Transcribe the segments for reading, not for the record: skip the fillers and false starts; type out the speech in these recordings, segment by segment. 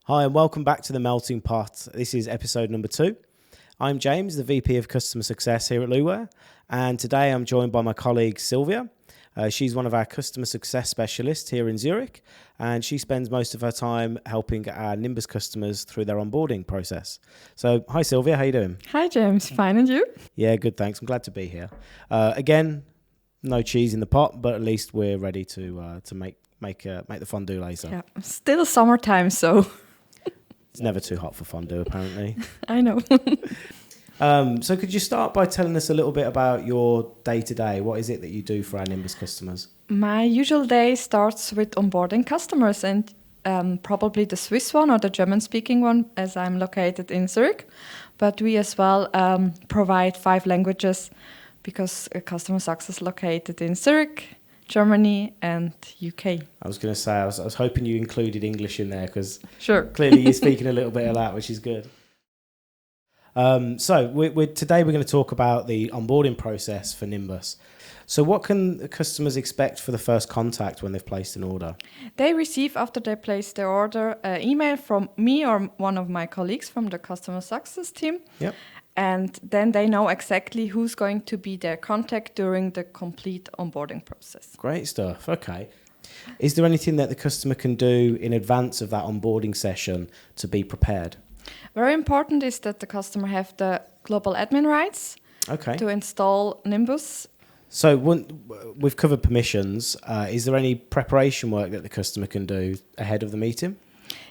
Hi and welcome back to The Melting Pot. This is episode number 2. I'm James, the VP of Customer Success here at Luware, and today I'm joined by my colleague Sylvia. She's one of our customer success specialists here in Zurich, and she spends most of her time helping our Nimbus customers through their onboarding process. So, hi Sylvia, how you doing? Hi James, fine, and you? Yeah, good, thanks. I'm glad to be here. Again, no cheese in the pot, but at least we're ready to make the fondue later. Yeah, still summertime, so It's never too hot for fondue, apparently. I know. So could you start by telling us a little bit about your day-to-day? What is it that you do for our Nimbus customers? My usual day starts with onboarding customers, and probably the Swiss one or the German-speaking one, as I'm located in Zurich. But we as well provide 5 languages because customer success is located in Zurich, Germany and UK. I was going to say, I was hoping you included English in there because Sure. Clearly you're speaking a little bit of that, which is good. Today we're going to talk about the onboarding process for Nimbus. So what can the customers expect for the first contact when they've placed an order? They receive, after they place their order, an email from me or one of my colleagues from the customer success team. Yep. And then they know exactly who's going to be their contact during the complete onboarding process. Great stuff. Okay. Is there anything that the customer can do in advance of that onboarding session to be prepared? Very important is that the customer have the global admin rights to install Nimbus. So we've covered permissions. Is there any preparation work that the customer can do ahead of the meeting?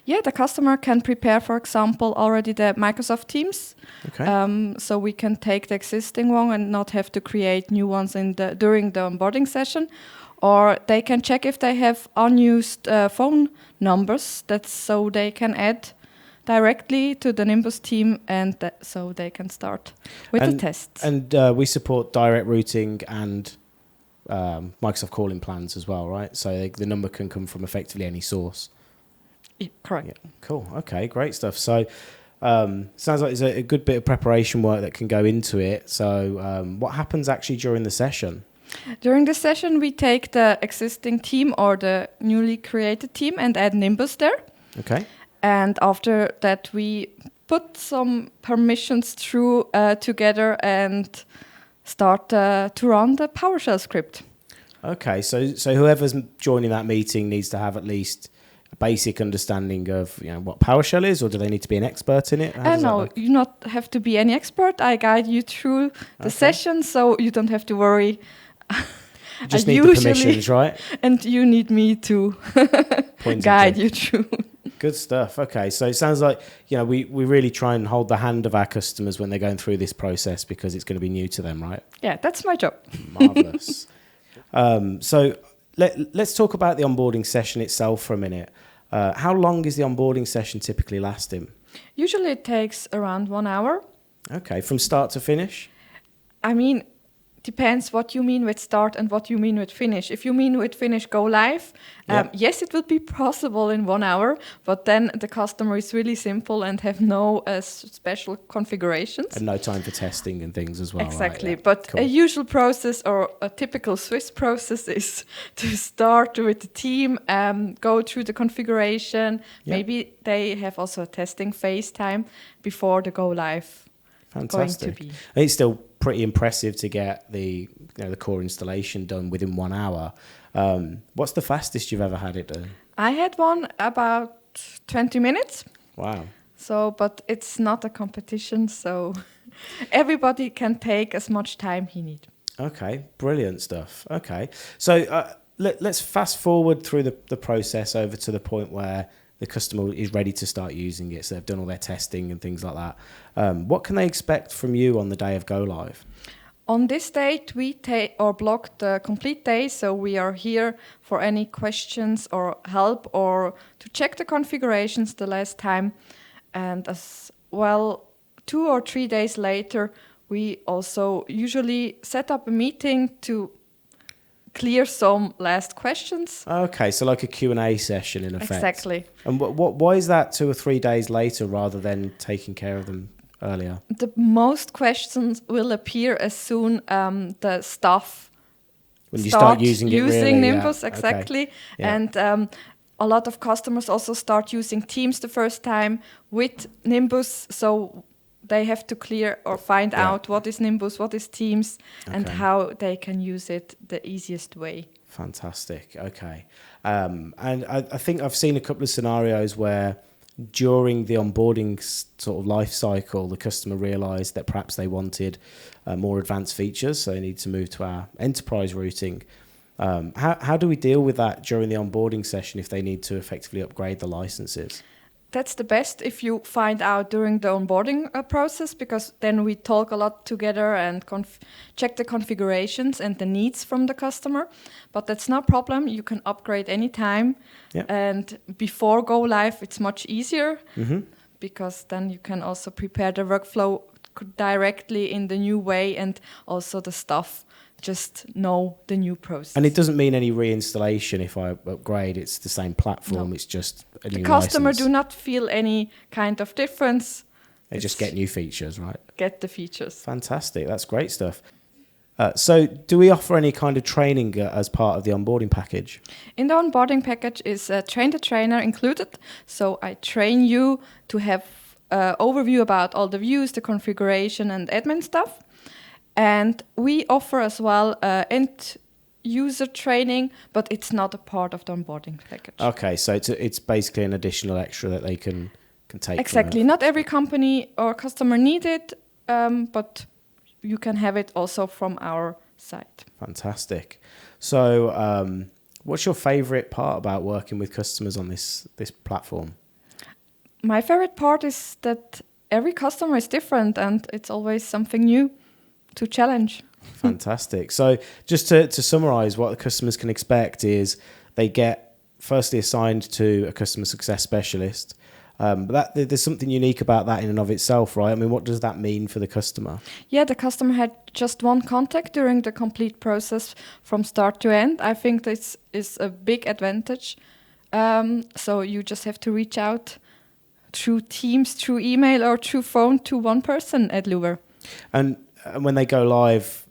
Yeah, the customer can prepare, for example, already the Microsoft Teams. Okay. So we can take the existing one and not have to create new ones during the onboarding session. Or they can check if they have unused phone numbers, that's so they can add directly to the Nimbus team and so they can start with the tests. And we support direct routing and Microsoft calling plans as well, right? So the number can come from effectively any source. Yeah, correct. Yeah, cool. Okay, great stuff. So sounds like there's a good bit of preparation work that can go into it. So what happens actually during the session? During the session, we take the existing team or the newly created team and add Nimbus there. Okay. And after that, we put some permissions through together and start to run the PowerShell script. Okay, so whoever's joining that meeting needs to have at least a basic understanding of what PowerShell is, or do they need to be an expert in it? No, you not have to be any expert. I guide you through the session, so you don't have to worry. Just need the permissions, right? And you need me to guide you through. Good stuff. Okay, so it sounds like we really try and hold the hand of our customers when they're going through this process because it's going to be new to them, right? Yeah, that's my job. Marvelous. So let's talk about the onboarding session itself for a minute. How long is the onboarding session typically lasting? Usually it takes around 1 hour. Okay, from start to finish? I mean, depends what you mean with start and what you mean with finish. If you mean with finish go live, yes, it will be possible in 1 hour, but then the customer is really simple and have no special configurations. And no time for testing and things as well. Exactly, right? Yeah. But cool. A usual process or a typical Swiss process is to start with the team, go through the configuration. Maybe they have also a testing phase time before the go live. Fantastic. Going to be. It's still pretty impressive to get the core installation done within 1 hour. What's the fastest you've ever had it done? I had one about 20 minutes. Wow. So, but it's not a competition, so everybody can take as much time he needs. Okay, brilliant stuff. Okay, so let's fast forward through the process over to the point where the customer is ready to start using it. So they've done all their testing and things like that. What can they expect from you on the day of go live? On this date, we block the complete day, so we are here for any questions or help or to check the configurations the last time. And as well, 2 or 3 days later, we also usually set up a meeting to clear some last questions. Okay, so like a Q&A session in effect. Exactly. And why is that 2 or 3 days later rather than taking care of them earlier? The most questions will appear as soon the staff when you start using it really, Nimbus, yeah. exactly. Okay. Yeah. And a lot of customers also start using Teams the first time with Nimbus, so they have to clear or find out what is Nimbus, what is Teams, and how they can use it the easiest way. Fantastic. Okay. And I think I've seen a couple of scenarios where during the onboarding sort of life cycle, the customer realized that perhaps they wanted more advanced features, so they need to move to our enterprise routing. How do we deal with that during the onboarding session if they need to effectively upgrade the licenses? That's the best if you find out during the onboarding process, because then we talk a lot together and check the configurations and the needs from the customer. But that's no problem. You can upgrade anytime. Yep. And before go live, it's much easier because then you can also prepare the workflow directly in the new way, and also the staff just know the new process. And it doesn't mean any reinstallation if I upgrade. It's the same platform. No. It's just a new license. The customer do not feel any kind of difference. They just get new features, right? Get the features. Fantastic. That's great stuff. So do we offer any kind of training as part of the onboarding package? In the onboarding package is Train the Trainer included. So I train you to have an overview about all the views, the configuration and admin stuff. And we offer as well end user training, but it's not a part of the onboarding package. Okay, so it's basically an additional extra that they can take. Exactly. Not every company or customer need it, but you can have it also from our side. Fantastic. So what's your favorite part about working with customers on this platform? My favorite part is that every customer is different and it's always something new to challenge. Fantastic. So just to summarize, what the customers can expect is they get firstly assigned to a customer success specialist. But there's something unique about that in and of itself, right? I mean, what does that mean for the customer? Yeah, the customer had just one contact during the complete process from start to end. I think this is a big advantage. So you just have to reach out through Teams, through email or through phone to one person at Luware. And when they go live,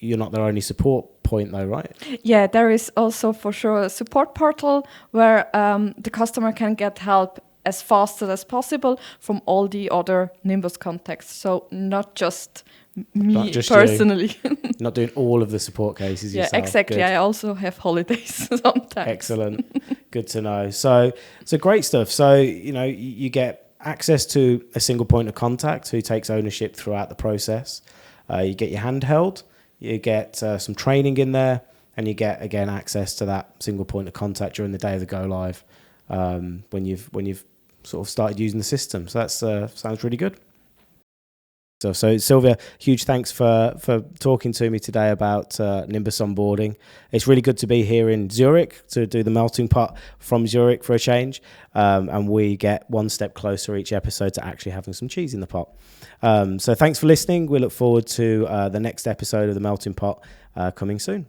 you're not their only support point though, right? Yeah, there is also for sure a support portal where the customer can get help as fast as possible from all the other Nimbus contacts. So not just me, not just personally. Not doing all of the support cases yourself. Yeah, exactly. Good. I also have holidays sometimes. Excellent. Good to know. So great stuff. So, you get access to a single point of contact who takes ownership throughout the process. You get your handheld, you get some training in there, and you get, again, access to that single point of contact during the day of the go live when you've sort of started using the system. So that sounds really good. So Sylvia, huge thanks for talking to me today about Nimbus onboarding. It's really good to be here in Zurich to do the melting pot from Zurich for a change, and we get one step closer each episode to actually having some cheese in the pot. So thanks for listening. We look forward to the next episode of the melting pot coming soon.